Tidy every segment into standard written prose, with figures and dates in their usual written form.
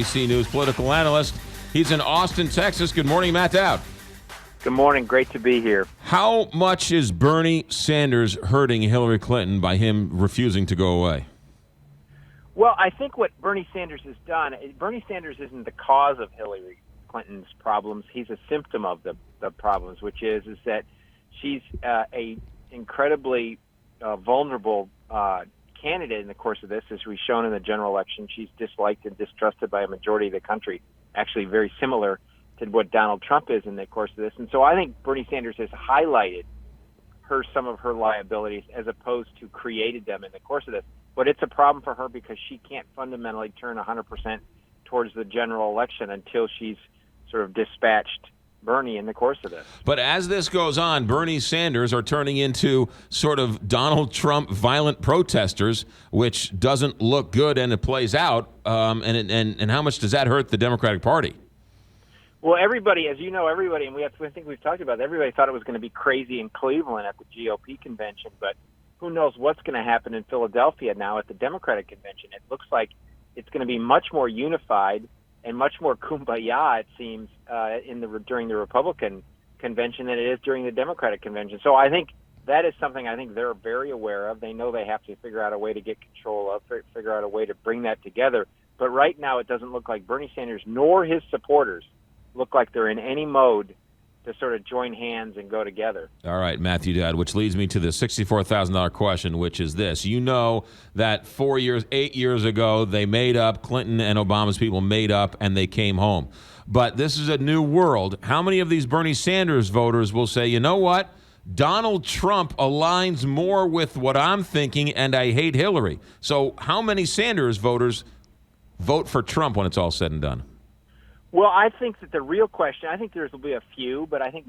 ABC News political analyst. He's in Austin, Texas. Good morning, Matt Dowd. Good morning. Great to be here. How much is Bernie Sanders hurting Hillary Clinton by him refusing to go away? Well, I think what Bernie Sanders has done, Bernie Sanders isn't the cause of Hillary Clinton's problems. He's a symptom of the problems, which is that she's a incredibly vulnerable candidate in the course of this. As we've shown in the general election, she's disliked and distrusted by a majority of the country, actually very similar to what Donald Trump is in the course of this. And so I think Bernie Sanders has highlighted some of her liabilities as opposed to created them in the course of this. But it's a problem for her because she can't fundamentally turn 100% towards the general election until she's sort of dispatched Bernie in the course of this. But as this goes on, Bernie Sanders are turning into sort of Donald Trump violent protesters, which doesn't look good, and it plays out. And how much does that hurt the Democratic Party? Well, everybody, as you know, and I think we've talked about it, everybody thought it was going to be crazy in Cleveland at the GOP convention, but who knows what's going to happen in Philadelphia now at the Democratic convention. It looks like it's going to be much more unified and much more kumbaya, it seems, during the Republican convention than it is during the Democratic convention. So I think that is something I think they're very aware of. They know they have to figure out a way to get control of, figure out a way to bring that together. But right now it doesn't look like Bernie Sanders nor his supporters look like they're in any mode to sort of join hands and go together. All right, Matthew Dowd, which leads me to the $64,000 question, which is this. You know that 8 years ago, they made up, Clinton and Obama's people made up, and they came home. But this is a new world. How many of these Bernie Sanders voters will say, you know what? Donald Trump aligns more with what I'm thinking, and I hate Hillary. So how many Sanders voters vote for Trump when it's all said and done? Well, I think that the real question, I think there will be a few, but I think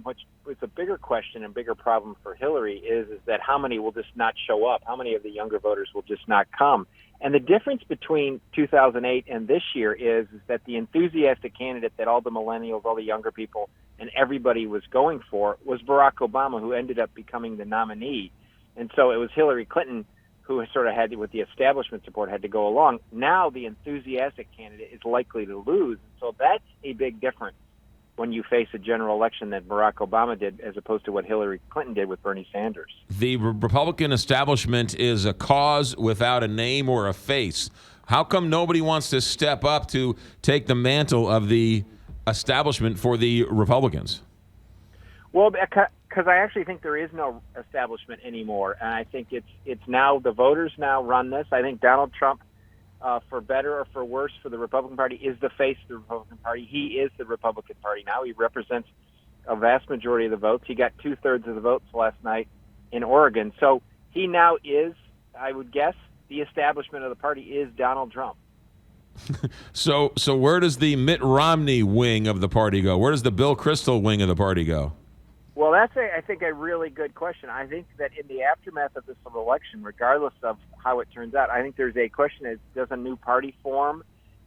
it's a bigger question and bigger problem for Hillary is that how many will just not show up? How many of the younger voters will just not come? And the difference between 2008 and this year is that the enthusiastic candidate that all the millennials, all the younger people, and everybody was going for was Barack Obama, who ended up becoming the nominee. And so it was Hillary Clinton who sort of had, with the establishment support, had to go along. Now the enthusiastic candidate is likely to lose. So that's a big difference when you face a general election that Barack Obama did as opposed to what Hillary Clinton did with Bernie Sanders. The Republican establishment is a cause without a name or a face. How come nobody wants to step up to take the mantle of the establishment for the Republicans? Well, because I actually think there is no establishment anymore, and I think it's now the voters now run this. I think Donald Trump, for better or for worse, for the Republican Party, is the face of the Republican Party. He is the Republican Party now. He represents a vast majority of the votes. He got 2/3 of the votes last night in Oregon. So he now is, I would guess, the establishment of the party is Donald Trump. So where does the Mitt Romney wing of the party go? Where does the Bill Kristol wing of the party go? Well, that's, I think, a really good question. I think that in the aftermath of this election, regardless of how it turns out, I think there's a question: does a new party form?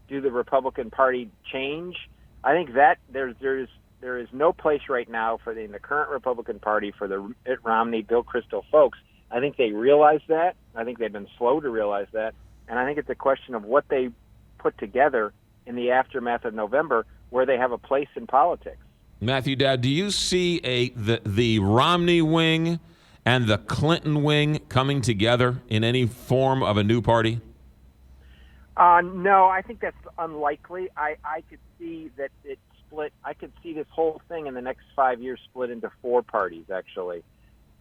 Do the Republican Party change? I think that there is no place right now in the current Republican Party for the Mitt Romney, Bill Kristol folks. I think they realize that. I think they've been slow to realize that, and I think it's a question of what they put together in the aftermath of November, where they have a place in politics. Matthew Dowd, do you see the Romney wing and the Clinton wing coming together in any form of a new party? No, I think that's unlikely. I could see that it split. I could see this whole thing in the next 5 years split into four parties, actually.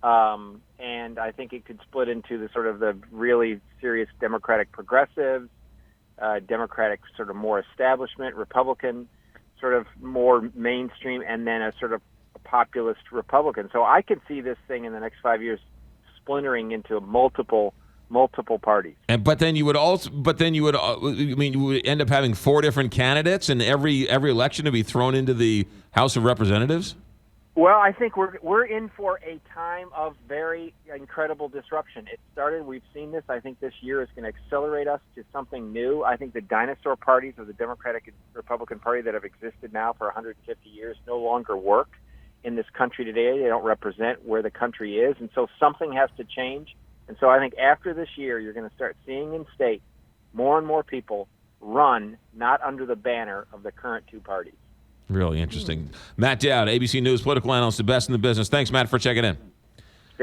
And I think it could split into the really serious Democratic progressives, Democratic sort of more establishment, Republican sort of more mainstream, and then a sort of a populist Republican. So I could see this thing in the next 5 years splintering into multiple parties. But then you would end up having four different candidates, and every election to be thrown into the House of Representatives. Well, I think we're in for a time of very incredible disruption. It started, we've seen this, I think this year is going to accelerate us to something new. I think the dinosaur parties of the Democratic and Republican Party that have existed now for 150 years no longer work in this country today. They don't represent where the country is, and so something has to change. And so I think after this year, you're going to start seeing in state more and more people run not under the banner of the current two parties. Really interesting. Matt Dowd, ABC News political analyst, the best in the business. Thanks, Matt, for checking in.